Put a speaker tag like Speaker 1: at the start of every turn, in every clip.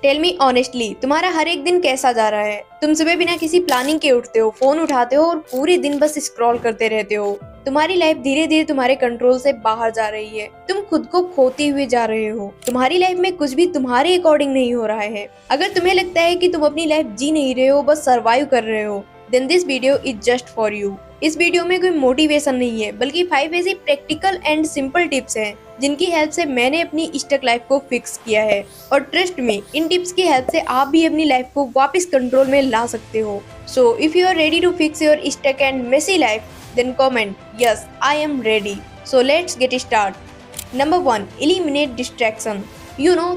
Speaker 1: Tell me honestly, तुम्हारा हर एक दिन कैसा जा रहा है? तुम सुबह बिना किसी प्लानिंग के उठते हो, फोन उठाते हो और पूरे दिन बस स्क्रॉल करते रहते हो। तुम्हारी लाइफ धीरे धीरे तुम्हारे कंट्रोल से बाहर जा रही है। तुम खुद को खोते हुए जा रहे हो। तुम्हारी लाइफ में कुछ भी तुम्हारे अकॉर्डिंग नहीं हो रहा है। अगर तुम्हें लगता है कि तुम अपनी लाइफ जी नहीं रहे हो, बस सर्वाइव कर रहे हो, then this video is just for you. इस वीडियो में कोई मोटिवेशन नहीं है, बल्कि 5 ऐसी प्रैक्टिकल एंड सिंपल टिप्स हैं जिनकी हेल्प से मैंने अपनी स्टक लाइफ को फिक्स किया है। और ट्रस्ट मी, इन टिप्स की हेल्प से आप भी अपनी लाइफ को वापस कंट्रोल में ला सकते हो। So if you are ready to fix your stuck and messy life, then comment yes I am ready. So let's get start. Number 1, eliminate distraction.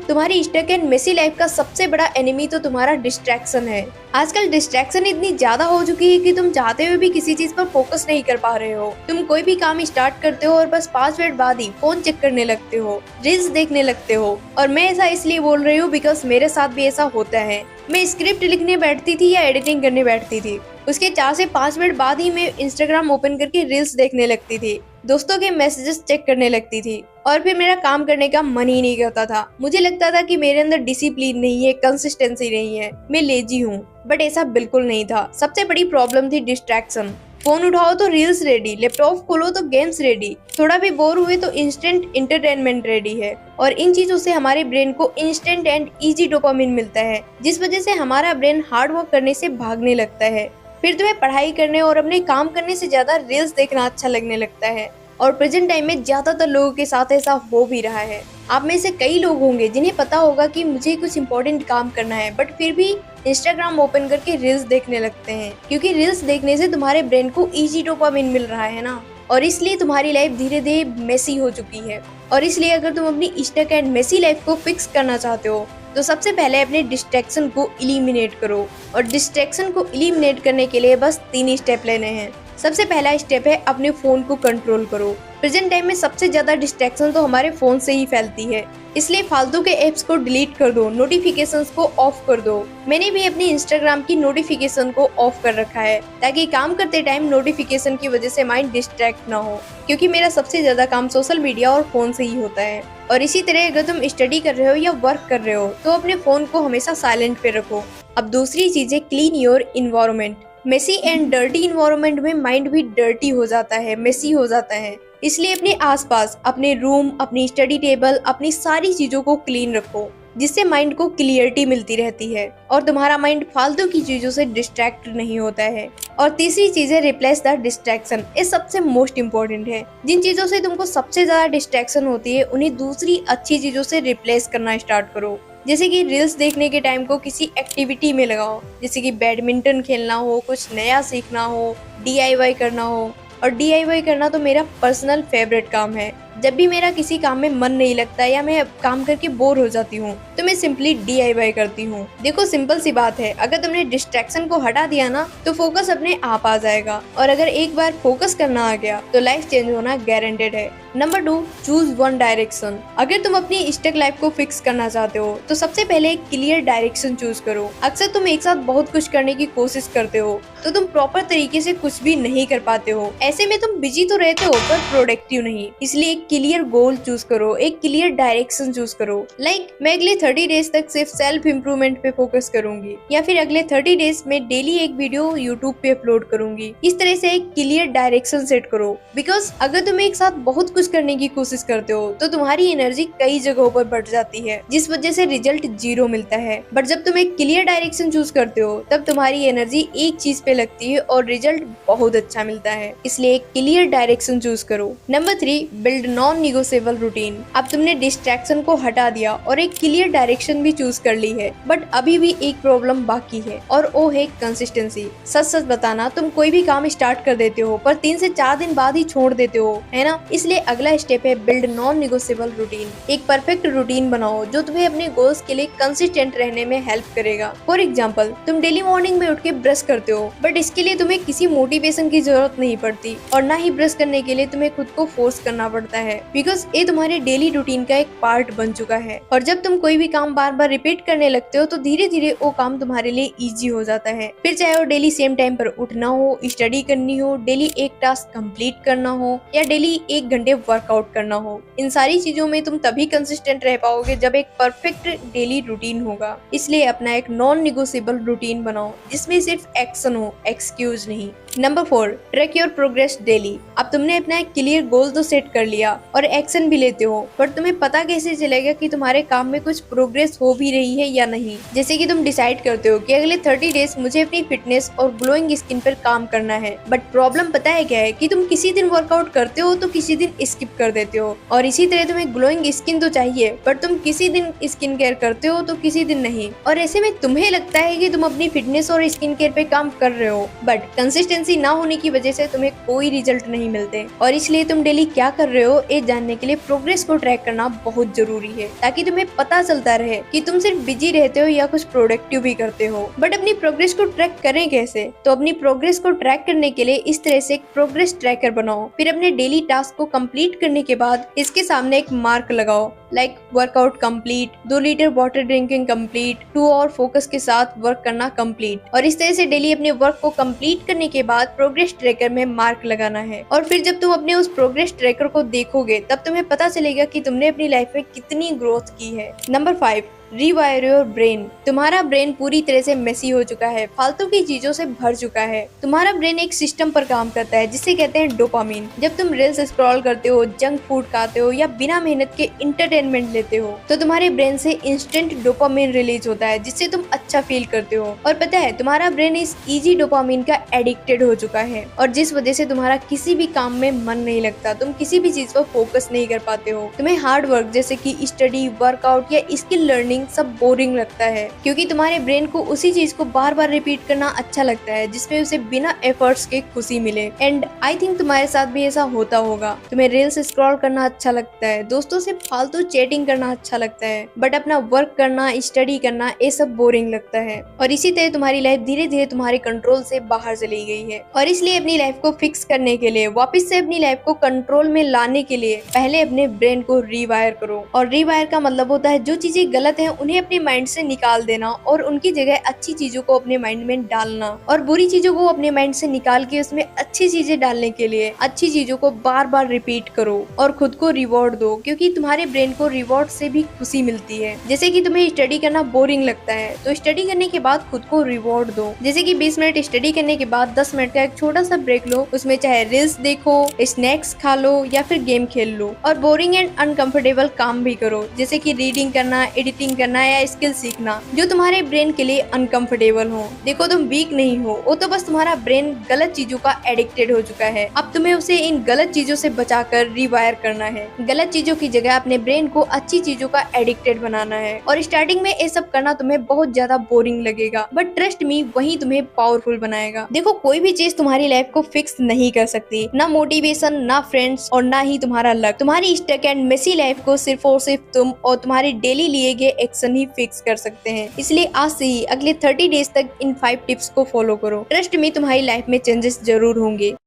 Speaker 1: तुम्हारी स्टक एंड मेसी लाइफ का सबसे बड़ा एनिमी तो तुम्हारा डिस्ट्रैक्शन है। आजकल distraction इतनी ज्यादा हो चुकी है कि तुम चाहते हुए भी किसी चीज पर फोकस नहीं कर पा रहे हो। तुम कोई भी काम स्टार्ट करते हो और बस 5 मिनट बाद ही फोन चेक करने लगते हो, रील्स देखने लगते हो। और मैं ऐसा इसलिए बोल रही हूँ बिकॉज मेरे साथ भी ऐसा होता है। मैं स्क्रिप्ट लिखने बैठती थी या एडिटिंग करने बैठती थी, उसके 4 से 5 मिनट बाद ही मैं इंस्टाग्राम ओपन करके रील्स देखने लगती थी, दोस्तों के मैसेजेस चेक करने लगती थी और फिर मेरा काम करने का मन ही नहीं करता था। मुझे लगता था कि मेरे अंदर डिसिप्लिन नहीं है, कंसिस्टेंसी नहीं है, मैं लेजी हूँ। बट ऐसा बिल्कुल नहीं था। सबसे बड़ी प्रॉब्लम थी डिस्ट्रैक्शन। फोन उठाओ तो रील्स रेडी, लैपटॉप खोलो तो गेम्स रेडी, थोड़ा भी बोर हुए तो इंस्टेंट एंटरटेनमेंट रेडी है। और इन चीजों से हमारे ब्रेन को इंस्टेंट एंड इजी डोपामिन मिलता है, जिस वजह से हमारा ब्रेन हार्ड वर्क करने से भागने लगता है। फिर तुम्हें पढ़ाई करने और अपने काम करने से ज्यादा रील्स देखना अच्छा लगने लगता है। और प्रेजेंट टाइम में ज्यादातर लोगों के साथ ऐसा हो भी रहा है। आप में से कई लोग होंगे जिन्हें पता होगा कि मुझे कुछ इंपॉर्टेंट काम करना है, बट फिर भी इंस्टाग्राम ओपन करके रील्स देखने लगते हैं, क्योंकि रील्स देखने से तुम्हारे ब्रेन को इजी डोपामिन मिल रहा है ना। और इसलिए तुम्हारी लाइफ धीरे धीरे मेसी हो चुकी है। और इसलिए अगर तुम अपनी स्टक एंड मेसी लाइफ को फिक्स करना चाहते हो तो सबसे पहले अपने डिस्ट्रैक्शन को इलिमिनेट करो। और डिस्ट्रैक्शन को इलिमिनेट करने के लिए बस 3 स्टेप लेने हैं। सबसे पहला स्टेप है अपने फोन को कंट्रोल करो। प्रेजेंट टाइम में सबसे ज्यादा डिस्ट्रैक्शन तो हमारे फोन से ही फैलती है, इसलिए फालतू के एप्स को डिलीट कर दो, नोटिफिकेशंस को ऑफ कर दो। मैंने भी अपनी इंस्टाग्राम की नोटिफिकेशन को ऑफ कर रखा है ताकि काम करते टाइम नोटिफिकेशन की वजह से माइंड डिस्ट्रैक्ट ना हो, क्योंकि मेरा सबसे ज्यादा काम सोशल मीडिया और फोन से ही होता है। और इसी तरह अगर तुम स्टडी कर रहे हो या वर्क कर रहे हो तो अपने फोन को हमेशा साइलेंट पे रखो। अब दूसरी चीज है clean your environment. Messy and dirty environment में माइंड भी डर्टी हो जाता है, मेसी हो जाता है। इसलिए अपने आसपास, अपने रूम, अपनी स्टडी टेबल, अपनी सारी चीजों को क्लीन रखो, जिससे माइंड को क्लियरिटी मिलती रहती है और तुम्हारा माइंड फालतू की चीजों से डिस्ट्रैक्ट नहीं होता है। और तीसरी चीज है रिप्लेस द डिस्ट्रैक्शन। ये सबसे मोस्ट इम्पोर्टेंट है। जिन चीजों से तुमको सबसे ज्यादा डिस्ट्रैक्शन होती है उन्हें दूसरी अच्छी चीजों से रिप्लेस करना स्टार्ट करो। जैसे कि रील्स देखने के टाइम को किसी एक्टिविटी में लगाओ, जैसे कि बैडमिंटन खेलना हो, कुछ नया सीखना हो, DIY करना हो। और DIY करना तो मेरा पर्सनल फेवरेट काम है। जब भी मेरा किसी काम में मन नहीं लगता या मैं काम करके बोर हो जाती हूँ तो मैं सिंपली DIY करती हूँ। देखो सिंपल सी बात है, अगर तुमने डिस्ट्रैक्शन को हटा दिया ना तो फोकस अपने आप आ जाएगा। और अगर एक बार फोकस करना आ गया तो लाइफ चेंज होना गारंटेड है। Number 2, choose one direction. अगर तुम अपनी स्टक लाइफ को फिक्स करना चाहते हो तो सबसे पहले एक क्लियर डायरेक्शन चूज करो। अक्सर तुम एक साथ बहुत कुछ करने की कोशिश करते हो तो तुम प्रॉपर तरीके से कुछ भी नहीं कर पाते हो। ऐसे में तुम बिजी तो रहते हो पर प्रोडक्टिव नहीं। इसलिए एक क्लियर गोल चूज करो, एक क्लियर डायरेक्शन चूज करो। मैं अगले 30 डेज तक सिर्फ सेल्फ इम्प्रूवमेंट पे फोकस करूंगी, या फिर अगले 30 डेज में डेली एक वीडियो यूट्यूब पे अपलोड करूंगी। इस तरह से एक क्लियर डायरेक्शन सेट करो। बिकॉज अगर तुम एक साथ बहुत कुछ करने की कोशिश करते हो तो तुम्हारी एनर्जी कई जगहों पर बढ़ जाती है, जिस वजह से रिजल्ट 0 मिलता है। बट जब तुम एक क्लियर डायरेक्शन चूज करते हो तब तुम्हारी एनर्जी एक चीज पे लगती है और रिजल्ट बहुत अच्छा मिलता है। इसलिए एक क्लियर डायरेक्शन चूज करो। Number 3, build non negotiable routine. अब तुमने डिस्ट्रैक्शन को हटा दिया और एक क्लियर डायरेक्शन भी चूज कर ली है, बट अभी भी एक प्रॉब्लम बाकी है और वो है कंसिस्टेंसी। सच सच बताना, तुम कोई भी काम स्टार्ट कर देते हो पर 3 से 4 दिन बाद ही छोड़ देते हो, है ना। इसलिए अगला स्टेप है बिल्ड नॉन निगोशिएबल रूटीन। एक परफेक्ट रूटीन बनाओ जो तुम्हें अपने गोल्स के लिए कंसिस्टेंट रहने में हेल्प करेगा। फॉर एग्जाम्पल, तुम डेली मॉर्निंग में उठ के ब्रश करते हो, बट इसके लिए तुम्हें किसी मोटिवेशन की जरूरत नहीं पड़ती और ना ही ब्रश करने के लिए तुम्हें खुद को फोर्स करना पड़ता है, बिकॉज ये तुम्हारे डेली रूटीन का एक पार्ट बन चुका है। और जब तुम कोई भी काम बार बार रिपीट करने लगते हो तो धीरे धीरे वो काम तुम्हारे लिए इजी हो जाता है। फिर चाहे वो डेली सेम टाइम पर उठना हो, स्टडी करनी हो, डेली एक टास्क कंप्लीट करना हो या डेली 1 घंटे वर्कआउट करना हो, इन सारी चीजों में तुम तभी कंसिस्टेंट रह पाओगे जब एक परफेक्ट डेली रूटीन होगा। इसलिए अपना एक नॉन निगोशिएबल रूटीन बनाओ जिसमें सिर्फ एक्शन हो, एक्सक्यूज नहीं। Number 4, track your progress daily. अब तुमने अपना एक क्लियर गोल तो सेट कर लिया और एक्शन भी लेते हो, बट तुम्हें पता कैसे चलेगा कि तुम्हारे काम में कुछ प्रोग्रेस हो भी रही है या नहीं। जैसे कि तुम डिसाइड करते हो कि अगले 30 डेज मुझे अपनी फिटनेस और ग्लोइंग स्किन पर काम करना है, बट प्रॉब्लम पता है क्या है कि तुम किसी दिन वर्कआउट करते हो तो किसी दिन स्किप कर देते हो। और इसी तरह तुम्हें ग्लोइंग स्किन तो चाहिए, बट तुम किसी दिन स्किन केयर करते हो तो किसी दिन नहीं। और ऐसे में तुम्हें लगता है कि तुम अपनी फिटनेस और स्किन केयर पे काम कर रहे हो, बट कंसिस्टेंसी ना होने की वजह से तुम्हें कोई रिजल्ट नहीं मिलते। और इसलिए तुम डेली क्या कर रहे हो ये जानने के लिए प्रोग्रेस को ट्रैक करना बहुत जरूरी है, ताकि तुम्हें पता चलता रहे कि तुम सिर्फ बिजी रहते हो या कुछ प्रोडक्टिव भी करते हो। बट अपनी प्रोग्रेस को ट्रैक करें कैसे? तो अपनी प्रोग्रेस को ट्रैक करने के लिए इस तरह से एक प्रोग्रेस ट्रैकर बनाओ। फिर अपने डेली टास्क को कंप्लीट करने के बाद इसके सामने एक मार्क लगाओ, like workout complete, 2 litre water drinking complete, 2 hour focus के साथ वर्क करना कंप्लीट। और इस तरह से डेली अपने वर्क को कंप्लीट करने के बाद प्रोग्रेस ट्रैकर में मार्क लगाना है। और फिर जब तुम अपने उस प्रोग्रेस ट्रैकर को देखोगे तब तुम्हें पता चलेगा कि तुमने अपनी लाइफ में कितनी ग्रोथ की है। Number 5, रीवायर your brain. तुम्हारा ब्रेन पूरी तरह से मेसी हो चुका है, फालतू की चीजों से भर चुका है। तुम्हारा ब्रेन एक सिस्टम पर काम करता है जिसे कहते हैं डोपामिन। जब तुम रील्स स्क्रॉल करते हो, जंक फूड खाते हो या बिना मेहनत के इंटरटेनमेंट लेते हो तो तुम्हारे ब्रेन से इंस्टेंट डोपामिन रिलीज होता है जिससे तुम अच्छा फील करते हो। और पता है तुम्हारा ब्रेन इस इजी डोपामिन का एडिक्टेड हो चुका है, और जिस वजह से तुम्हारा किसी भी काम में मन नहीं लगता, तुम किसी भी चीज पर फोकस नहीं कर पाते हो। तुम्हें हार्ड वर्क जैसे कि स्टडी, वर्कआउट या स्किल लर्निंग सब बोरिंग लगता है, क्योंकि तुम्हारे ब्रेन को उसी चीज को बार बार रिपीट करना अच्छा लगता है जिसमें उसे बिना एफर्ट्स के खुशी मिले। एंड आई थिंक तुम्हारे साथ भी ऐसा होता होगा। तुम्हें रील्स स्क्रॉल करना अच्छा लगता है, दोस्तों से फालतू चैटिंग करना अच्छा लगता है, बट अपना वर्क करना, स्टडी करना ये सब बोरिंग लगता है। और इसी तरह तुम्हारी लाइफ धीरे धीरे तुम्हारे कंट्रोल से बाहर चली गई है। और इसलिए अपनी लाइफ को फिक्स करने के लिए, वापस से अपनी लाइफ को कंट्रोल में लाने के लिए पहले अपने ब्रेन को रीवायर करो। और रीवायर का मतलब होता है जो चीजें गलत है उन्हें अपने माइंड से निकाल देना और उनकी जगह अच्छी चीजों को अपने माइंड में डालना, और बुरी चीजों को अपने माइंड से निकाल के उसमें अच्छी चीजें डालने के लिए अच्छी चीजों को बार बार रिपीट करो और खुद को रिवॉर्ड दो, क्योंकि तुम्हारे ब्रेन को रिवॉर्ड से भी खुशी मिलती है। जैसे कि तुम्हें स्टडी करना बोरिंग लगता है तो स्टडी करने के बाद खुद को रिवॉर्ड दो। जैसे कि 20 मिनट स्टडी करने के बाद 10 मिनट का एक छोटा सा ब्रेक लो, उसमें चाहे रील्स देखो, स्नैक्स खा लो या फिर गेम खेल लो। और बोरिंग एंड अनकंफर्टेबल काम भी करो, जैसे कि रीडिंग करना, एडिटिंग करना या स्किल सीखना, जो तुम्हारे ब्रेन के लिए अनकंफर्टेबल हो। देखो तुम वीक नहीं हो, वो तो बस तुम्हारा ब्रेन गलत चीजों का एडिक्टेड हो चुका है। अब तुम्हें उसे इन गलत चीजों से बचाकर रिवायर करना है। गलत चीजों की जगह अपने ब्रेन को अच्छी चीजों का एडिक्टेड बनाना है। और स्टार्टिंग में ये सब करना तुम्हें बहुत ज्यादा बोरिंग लगेगा, बट ट्रस्ट मी वही तुम्हें पावरफुल बनाएगा। देखो कोई भी चीज तुम्हारी लाइफ को फिक्स नहीं कर सकती, ना मोटिवेशन, ना फ्रेंड्स और ना ही तुम्हारा लक। तुम्हारी स्टक एंड मेसी लाइफ को सिर्फ और सिर्फ तुम और तुम्हारे डेली लिए गए एक्शन ही फिक्स कर सकते हैं। इसलिए आज से ही अगले 30 डेज तक इन 5 टिप्स को फॉलो करो। ट्रस्ट में तुम्हारी लाइफ में चेंजेस जरूर होंगे।